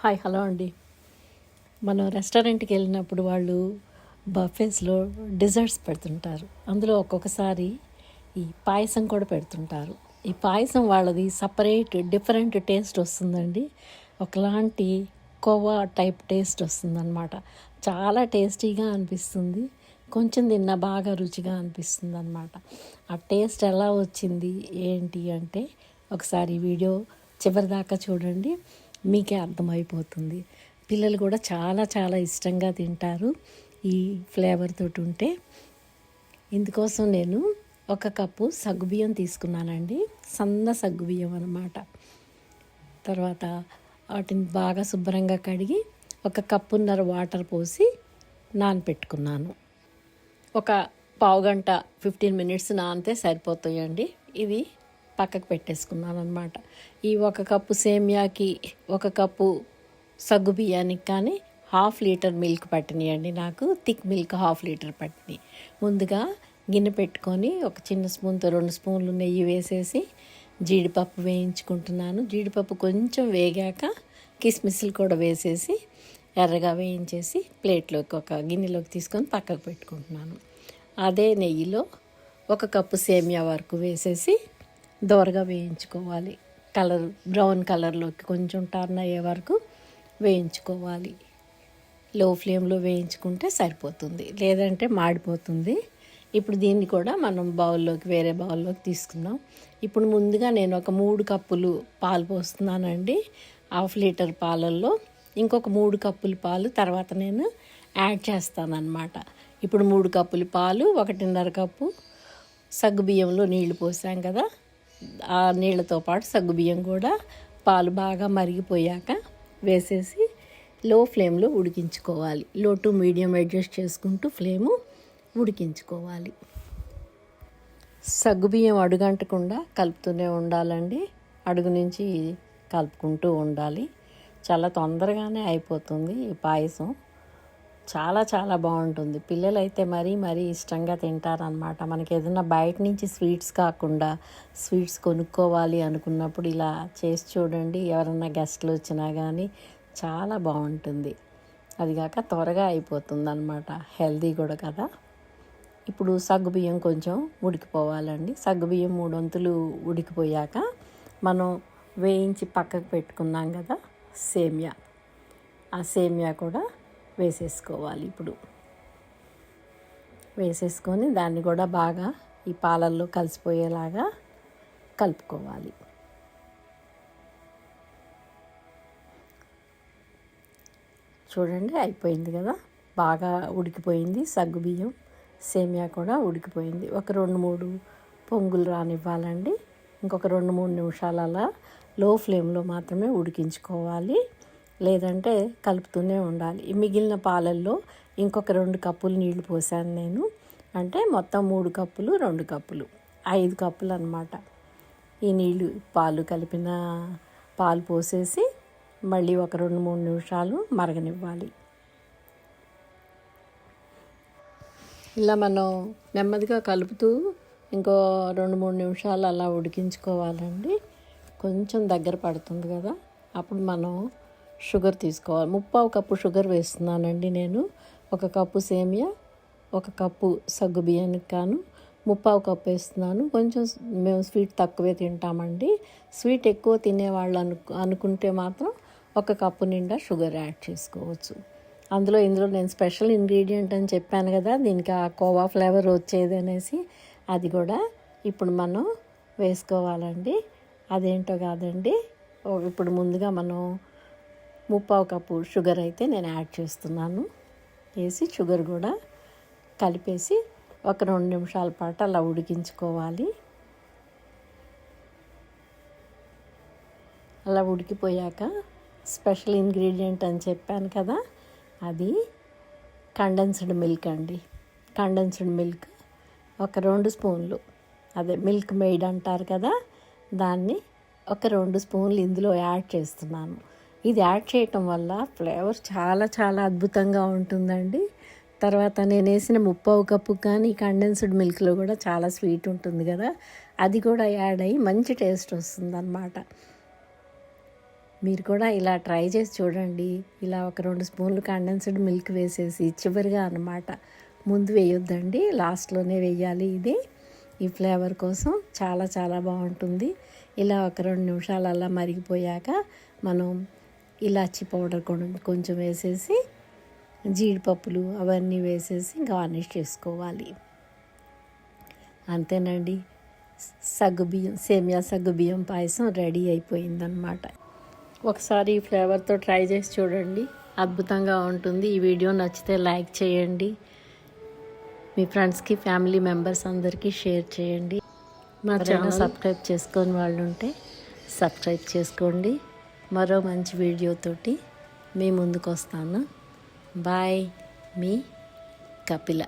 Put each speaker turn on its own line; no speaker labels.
Hi hello అండి. మనం రెస్టారెంట్కి వెళ్ళినప్పుడు వాళ్ళు బఫేస్లో డిజర్ట్స్ పెడుతుంటారు. అందులో ఒక్కొక్కసారి ఈ పాయసం కూడా పెడుతుంటారు. ఈ పాయసం వాళ్ళది సపరేట్ డిఫరెంట్ టేస్ట్ వస్తుందండి. ఒకలాంటి కోవా టైప్ టేస్ట్ వస్తుందన్నమాట. చాలా టేస్టీగా అనిపిస్తుంది. కొంచెం తిన్నా బాగా రుచిగా అనిపిస్తుంది అన్నమాట. ఆ టేస్ట్ ఎలా వచ్చింది ఏంటి అంటే ఒకసారి వీడియో చివరిదాకా చూడండి, మీకే అర్థమైపోతుంది. పిల్లలు కూడా చాలా చాలా ఇష్టంగా తింటారు ఈ ఫ్లేవర్ తోటి ఉంటే. ఇందుకోసం నేను 1 కప్పు సగ్గుబియ్యం తీసుకున్నానండి. సన్న సగ్గుబియ్యం అన్నమాట. తర్వాత వాటిని బాగా శుభ్రంగా కడిగి 1 కప్పున్నర వాటర్ పోసి నానపెట్టుకున్నాను. ఒక పావుగంట 15 మినిట్స్ నానితే సరిపోతాయండి. ఇవి పక్కకు పెట్టేసుకున్నాను అనమాట. ఈ 1 కప్పు సేమియాకి 1 కప్పు సగ్గు బియ్యానికి కానీ 1/2 లీటర్ మిల్క్ పట్టినాయండి. నాకు థిక్ మిల్క్ 1/2 లీటర్ పట్టినాయి. ముందుగా గిన్నె పెట్టుకొని ఒక చిన్న స్పూన్తో 2 స్పూన్లు నెయ్యి వేసేసి జీడిపప్పు వేయించుకుంటున్నాను. జీడిపప్పు కొంచెం వేగాక కిస్మిస్లు కూడా వేసేసి ఎర్రగా వేయించేసి ప్లేట్లోకి ఒక గిన్నెలోకి తీసుకొని పక్కకు పెట్టుకుంటున్నాను. అదే నెయ్యిలో 1 కప్పు సేమియా వరకు వేసేసి దోరగా వేయించుకోవాలి. బ్రౌన్ కలర్లోకి కొంచెం టర్న్ అయ్యే వరకు వేయించుకోవాలి. లో ఫ్లేమ్లో వేయించుకుంటే సరిపోతుంది, లేదంటే మాడిపోతుంది. ఇప్పుడు దీన్ని కూడా మనం వేరే బౌల్లోకి తీసుకుందాం. ఇప్పుడు ముందుగా నేను ఒక 3 కప్పులు పాలు పోస్తున్నానండి. 1/2 లీటర్ పాలల్లో ఇంకొక 3 కప్పులు పాలు తర్వాత నేను యాడ్ చేస్తానన్నమాట. ఇప్పుడు 3 కప్పులు పాలు, 1.5 కప్పు సగ్గుబియ్యంలో నీళ్లు పోసాం కదా, ఆ నీళ్ళతో పాటు సగ్గుబియ్యం కూడా పాలు బాగా మరిగిపోయాక వేసేసి లో ఫ్లేమ్లో ఉడికించుకోవాలి. లో టు మీడియం అడ్జస్ట్ చేసుకుంటూ ఫ్లేము ఉడికించుకోవాలి. సగ్గుబియ్యం అడుగంటకుండా కలుపుతూనే ఉండాలండి. అడుగు నుంచి కలుపుకుంటూ ఉండాలి. చాలా తొందరగానే అయిపోతుంది ఈ పాయసం. చాలా చాలా బాగుంటుంది. పిల్లలు అయితే మరీ ఇష్టంగా తింటారనమాట. మనకి ఏదైనా బయట నుంచి స్వీట్స్ కాకుండా స్వీట్స్ కొనుక్కోవాలి అనుకున్నప్పుడు ఇలా చేసి చూడండి. ఎవరైనా గెస్ట్లు వచ్చినా కానీ చాలా బాగుంటుంది. అదిగాక త్వరగా అయిపోతుంది అనమాట. హెల్దీ కూడా కదా. ఇప్పుడు సగ్గుబియ్యం కొంచెం ఉడికిపోవాలండి. సగ్గుబియ్యం 3 వంతులు ఉడికిపోయాక మనం వేయించి పక్కకు పెట్టుకున్నాం కదా సేమియా, ఆ సేమియా కూడా వేసేసుకోవాలి. ఇప్పుడు వేసేసుకొని దాన్ని కూడా బాగా ఈ పాలల్లో కలిసిపోయేలాగా కలుపుకోవాలి. చూడండి అయిపోయింది కదా, బాగా ఉడికిపోయింది. సగ్గుబియ్యం సేమియా కూడా ఉడికిపోయింది. ఒక 2-3 పొంగులు రానివ్వాలండి. ఇంకొక 2-3 నిమిషాలు అలా లో ఫ్లేమ్లో మాత్రమే ఉడికించుకోవాలి, లేదంటే కలుపుతూనే ఉండాలి. మిగిలిన పాలల్లో ఇంకొక 2 కప్పులు నీళ్లు పోసాను నేను. అంటే మొత్తం 3 కప్పులు 2 కప్పులు 5 కప్పులు అన్నమాట. ఈ నీళ్ళు కలిపిన పాలు పోసేసి మళ్ళీ ఒక 2-3 నిమిషాలు మరగనివ్వాలి. ఇలా మనం నెమ్మదిగా కలుపుతూ ఇంకో 2-3 నిమిషాలు అలా ఉడికించుకోవాలండి. కొంచెం దగ్గర పడుతుంది కదా, అప్పుడు మనం షుగర్ తీసుకోవాలి. 3/4 కప్పు షుగర్ వేస్తున్నానండి నేను. 1 కప్పు సేమియా, 1 కప్పు సగ్గు బియ్యానికి కాను 3/4 కప్పు వేస్తున్నాను. కొంచెం మేము స్వీట్ తక్కువే తింటామండి. స్వీట్ ఎక్కువ తినేవాళ్ళు అనుకుంటే మాత్రం 1 కప్పు నిండా షుగర్ యాడ్ చేసుకోవచ్చు. ఇందులో నేను స్పెషల్ ఇంగ్రీడియంట్ అని చెప్పాను కదా, దీనికి ఆ కోవా ఫ్లేవర్ వచ్చేది అనేసి, అది కూడా ఇప్పుడు మనం వేసుకోవాలండి. అదేంటో కాదండి, ఇప్పుడు ముందుగా మనం 3/4 కప్పు షుగర్ అయితే నేను యాడ్ చేస్తున్నాను. వేసి షుగర్ కూడా కలిపేసి ఒక 2 నిమిషాల పాటు అలా ఉడికించుకోవాలి. అలా ఉడికిపోయాక స్పెషల్ ఇంగ్రీడియంట్ అని చెప్పాను కదా, అది కండెన్స్డ్ మిల్క్ అండి. కండెన్స్డ్ మిల్క్ ఒక 2 స్పూన్లు, అదే మిల్క్ మెయిడ్ అంటారు కదా, దాన్ని ఒక 2 స్పూన్లు ఇందులో యాడ్ చేస్తున్నాను. ఇది యాడ్ చేయటం వల్ల ఫ్లేవర్ చాలా చాలా అద్భుతంగా ఉంటుందండి. తర్వాత నేను వేసిన 3/4 కప్పు కానీ కండెన్స్డ్ మిల్క్లో కూడా చాలా స్వీట్ ఉంటుంది కదా, అది కూడా యాడ్ అయ్యి మంచి టేస్ట్ వస్తుందన్నమాట. మీరు కూడా ఇలా ట్రై చేసి చూడండి. ఇలా ఒక 2 స్పూన్లు కండెన్స్డ్ మిల్క్ వేసేసి చివరిగా అన్నమాట, ముందు వేయొద్దండి, లాస్ట్లోనే వేయాలి. ఇది ఈ ఫ్లేవర్ కోసం చాలా చాలా బాగుంటుంది. ఇలా ఒక 2 నిమిషాలు అలా మరిగిపోయాక మనం ఇలాచీ పౌడర్ కొంచెం వేసేసి జీడిపప్పులు అవన్నీ వేసేసి గార్నిష్ చేసుకోవాలి. అంతేనండి, సేమియా సగ్గుబియ్యం పాయసం రెడీ అయిపోయిందనమాట. ఒకసారి ఈ ఫ్లేవర్తో ట్రై చేసి చూడండి, అద్భుతంగా ఉంటుంది. ఈ వీడియో నచ్చితే లైక్ చేయండి, మీ ఫ్రెండ్స్కి ఫ్యామిలీ మెంబర్స్ అందరికీ షేర్ చేయండి. మా ఛానల్ సబ్స్క్రైబ్ చేసుకొని వాళ్ళు ఉంటే సబ్స్క్రైబ్ చేసుకోండి. మరో మంచి వీడియోతోటి మీ ముందుకు వస్తాను. బాయ్, మీ కపిల.